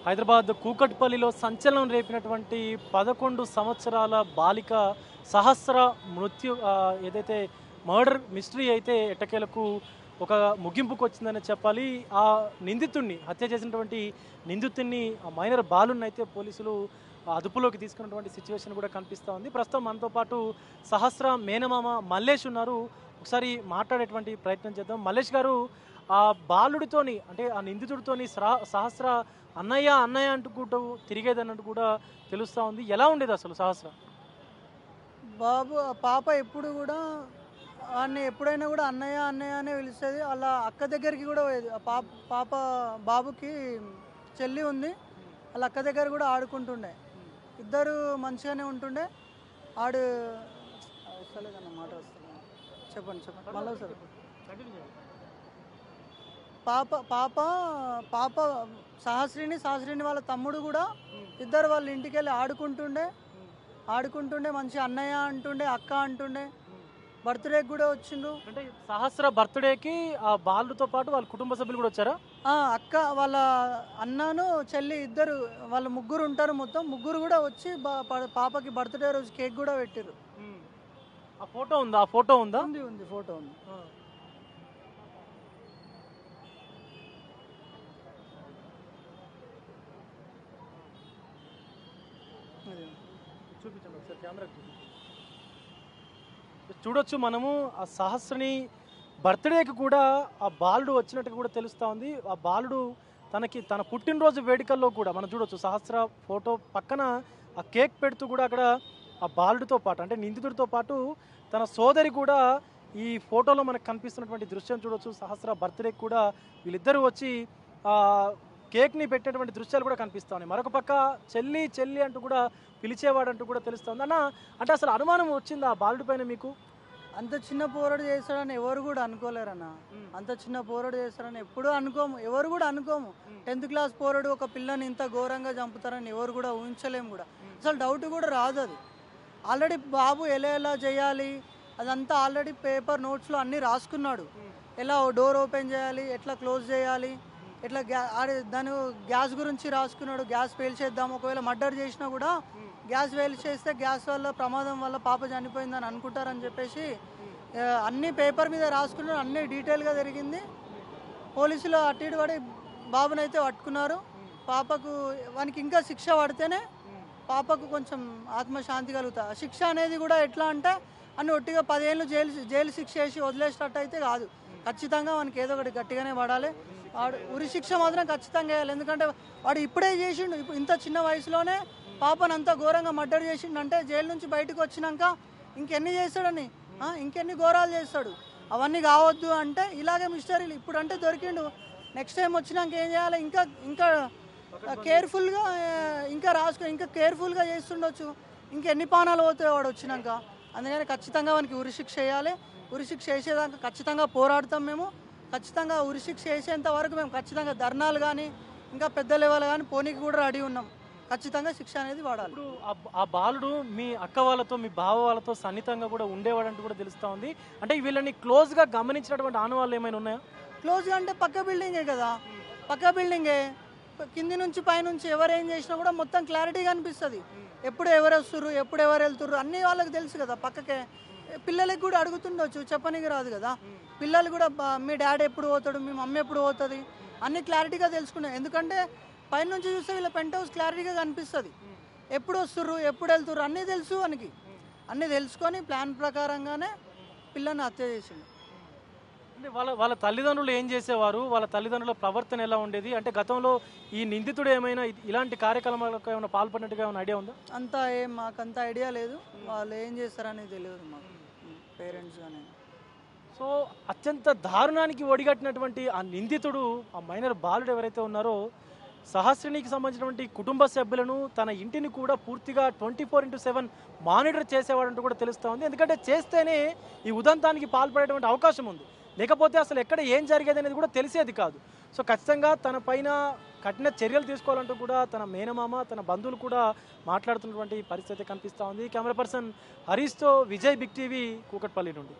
హైదరాబాద్ కూకట్పల్లిలో సంచలనం రేపినటువంటి 11 సంవత్సరాల బాలిక సహస్ర మృత్యు ఏదైతే మర్డర్ మిస్టరీ అయితే ఎట్టకేలకు ఒక ముగింపుకు వచ్చిందని చెప్పాలి. ఆ నిందితుడిని హత్య చేసినటువంటి నిందితుడిని మైనర్ బాలుని అయితే పోలీసులు అదుపులోకి తీసుకున్నటువంటి సిచ్యువేషన్ కూడా కనిపిస్తూ ఉంది. ప్రస్తుతం మనతో పాటు సహస్ర మేనమామ మల్లేష్ ఉన్నారు. ఒకసారి మాట్లాడేటువంటి ప్రయత్నం చేద్దాం. మల్లేష్ గారు, ఆ బాలుడితోని అంటే ఆ నిందితుడితోని సహస్ర అన్నయ్య అన్నయ్య అంటుకుంటూ తిరిగేదన్నట్టు కూడా తెలుస్తూ ఉంది. ఎలా ఉండేది అసలు సహస్ర? బాబు పాప ఎప్పుడు కూడా వాడిని ఎప్పుడైనా కూడా అన్నయ్య అన్నయ్య అనే పిలుస్తుంది. వాళ్ళ అక్క దగ్గరికి కూడా పోయేది. ఆ పాప బాబుకి చెల్లి ఉంది, వాళ్ళ అక్క దగ్గర కూడా ఆడుకుంటుండే. ఇద్దరు మంచిగానే ఉంటుండే. ఆడు వస్తలేదన్న మాట వస్తుంది. చెప్పండి మళ్ళీ సార్. పాప పాప పాప సహస్రిని వాళ్ళ తమ్ముడు కూడా ఇద్దరు వాళ్ళ ఇంటికి వెళ్ళి ఆడుకుంటుండే మంచి అన్నయ్య అంటుండే, అక్క అంటుండే. బర్త్డేకి కూడా వచ్చిండ్రు. అంటే సహస్ర బర్త్డేకి ఆ బాలుతో పాటు వాళ్ళ కుటుంబ సభ్యులు కూడా వచ్చారా? అక్క వాళ్ళ అన్నను చెల్లి ఇద్దరు వాళ్ళ ముగ్గురు ఉంటారు. మొత్తం ముగ్గురు కూడా వచ్చి పాపకి బర్త్డే రోజు కేక్ కూడా పెట్టారు. ఆ ఫోటో ఉందా? ఆ ఫోటో ఉందా? ఉంది ఫోటో ఉంది. చూపించండి ఒకసారి కెమెరా. చూడొచ్చు మనము ఆ సహస్రని బర్త్డేకి కూడా ఆ బాలుడు వచ్చినట్టుగా కూడా తెలుస్తూ ఉంది. ఆ బాలుడు తన పుట్టినరోజు వేడుకల్లో కూడా మనం చూడొచ్చు సహస్ర ఫోటో పక్కన ఆ కేక్ పెడుతూ కూడా అక్కడ ఆ బాలుడితో పాటు అంటే నిందితుడితో పాటు తన సోదరి కూడా ఈ ఫోటోలో మనకు కనిపిస్తున్నటువంటి దృశ్యం చూడొచ్చు. సహస్ర బర్త్డేకి కూడా వీళ్ళిద్దరూ వచ్చి కేక్ని పెట్టేటువంటి దృశ్యాలు కూడా కనిపిస్తూ ఉన్నాయి. మరొక పక్క చెల్లి అంటూ కూడా పిలిచేవాడంటూ కూడా తెలుస్తుంది. అన్న, అంటే అసలు అనుమానం వచ్చింది ఆ బాలుడి పైన మీకు? అంత చిన్న పోరాడు చేస్తాడని ఎవరు కూడా అనుకోలేరన్న. అంత చిన్న పోరాడు చేస్తాడని ఎప్పుడూ అనుకోము, ఎవరు కూడా అనుకోము. 10th క్లాస్ పోరాడు ఒక పిల్లని ఇంత ఘోరంగా చంపుతారని ఎవరు కూడా ఊహించలేము కూడా. అసలు డౌట్ కూడా రాదు. అది ఆల్రెడీ బాబు ఎలా చేయాలి అదంతా ఆల్రెడీ పేపర్ నోట్స్లో అన్నీ రాసుకున్నాడు. ఎలా డోర్ ఓపెన్ చేయాలి, ఎట్లా క్లోజ్ చేయాలి, ఎట్లా దాని గ్యాస్ గురించి రాసుకున్నాడు. గ్యాస్ పేల్చేద్దాం, ఒకవేళ మర్డర్ చేసినా కూడా గ్యాస్ పేల్చేస్తే గ్యాస్ వల్ల ప్రమాదం వల్ల పాప చనిపోయిందని అనుకుంటారని చెప్పేసి అన్ని పేపర్ మీద రాసుకున్నాడు. అన్నీ డీటెయిల్గా జరిగింది. పోలీసులు అటు ఇటు పడి బాబునైతే పట్టుకున్నారు. పాపకు వానికి ఇంకా శిక్ష పడితేనే పాపకు కొంచెం ఆత్మశాంతి కలుగుతుంది. శిక్ష అనేది కూడా ఎట్లా అంటే అన్ని ఒట్టిగా 10 ఏళ్ళు జైలు శిక్ష వేసి వదిలేసినట్టు అయితే కాదు. ఖచ్చితంగా వానికి ఏదో ఒకటి గట్టిగానే పడాలి. వాడు ఉరి శిక్ష మాత్రం ఖచ్చితంగా వేయాలి. ఎందుకంటే వాడు ఇప్పుడే చేసిండు. ఇప్పుడు ఇంత చిన్న వయసులోనే పాపను అంత ఘోరంగా మర్డర్ చేసిండు అంటే జైలు నుంచి బయటకు వచ్చినాక ఇంకెన్ని చేస్తాడని, ఇంకెన్ని ఘోరాలు చేస్తాడు. అవన్నీ కావద్దు అంటే ఇలాగే మిస్టరీలు ఇప్పుడు అంటే దొరికిండు. నెక్స్ట్ టైం వచ్చినాక ఏం చేయాలి, ఇంకా కేర్ఫుల్గా ఇంకా ఇంకా కేర్ఫుల్గా చేస్తుండొచ్చు. ఇంకెన్ని పానాలు పోతాయి వాడు వచ్చినాక. అందుకని ఖచ్చితంగా వానికి ఉరిశిక్ష వేయాలి. ఉరిశిక్ష వేసేదాకా ఖచ్చితంగా పోరాడతాం మేము. ఖచ్చితంగా ఉరిశిక్ష వేసేంత వరకు మేము ఖచ్చితంగా ధర్నాలు కానీ ఇంకా పెద్ద లెవెల్ కానీ పోనీకి కూడా రెడీ ఉన్నాం. ఖచ్చితంగా శిక్ష అనేది వాడాలి. ఇప్పుడు ఆ బాలుడు మీ అక్క వాళ్ళతో మీ బావ వాళ్ళతో సన్నిహితంగా కూడా ఉండేవాడంటూ కూడా తెలుస్తూ ఉంది. అంటే వీళ్ళని క్లోజ్గా గమనించినటువంటి ఆనవాళ్ళు ఏమైనా ఉన్నాయా? క్లోజ్గా అంటే పక్క బిల్డింగే కదా, పక్క బిల్డింగే. కింది నుంచి పైనుంచి ఎవరేం చేసినా కూడా మొత్తం క్లారిటీగా అనిపిస్తుంది. ఎప్పుడు ఎవరు వస్తుర్రు, ఎప్పుడు ఎవరు వెళ్తుర్రు అన్నీ వాళ్ళకి తెలుసు కదా. పక్కకే పిల్లలకి కూడా అడుగుతుండొచ్చు, చెప్పనీకి రాదు కదా. పిల్లలు కూడా మీ డాడీ ఎప్పుడు పోతాడు, మీ మమ్మీ ఎప్పుడు పోతుంది అన్నీ క్లారిటీగా తెలుసుకున్నాయి. ఎందుకంటే పైనుంచి చూస్తే వీళ్ళ పెంట్ హౌస్ క్లారిటీగా కనిపిస్తుంది. ఎప్పుడు వస్తుర్రు, ఎప్పుడు వెళ్తుర్రు అన్నీ తెలుసు వానికి. అన్నీ తెలుసుకొని ప్లాన్ ప్రకారంగానే పిల్లని హత్య చేసిండు. అంటే వాళ్ళ తల్లిదండ్రులు ఏం చేసేవారు, వాళ్ళ తల్లిదండ్రుల ప్రవర్తన ఎలా ఉండేది? అంటే గతంలో ఈ నిందితుడు ఏమైనా ఇలాంటి కార్యక్రమాలకు ఏమైనా పాల్పడినట్టుగా ఏమైనా ఐడియా ఉందా? మాకంత ఐడియా లేదు. వాళ్ళు ఏం చేస్తారనేది తెలియదు మాకు, పేరెంట్స్ కానీ. సో అత్యంత దారుణానికి ఒడిగట్టినటువంటి ఆ నిందితుడు, ఆ మైనర్ బాలుడు ఎవరైతే ఉన్నారో సహస్రినికి సంబంధించినటువంటి కుటుంబ సభ్యులను తన ఇంటిని కూడా పూర్తిగా 24/7 మానిటర్ చేసేవాడంటూ కూడా తెలుస్తూ ఉంది. ఎందుకంటే చేస్తేనే ఈ ఉదంతానికి పాల్పడేటువంటి అవకాశం ఉంది, లేకపోతే అసలు ఎక్కడ ఏం జరిగేది అనేది కూడా తెలిసేది కాదు. సో ఖచ్చితంగా తన పైన కఠిన చర్యలు తీసుకోవాలంటూ కూడా తన మేనమామ తన బంధువులు కూడా మాట్లాడుతున్నటువంటి పరిస్థితి కనిపిస్తూ ఉంది. కెమెరా పర్సన్ హరీష్తో విజయ్, బిగ్ టీవీ, కూకట్పల్లి నుండి.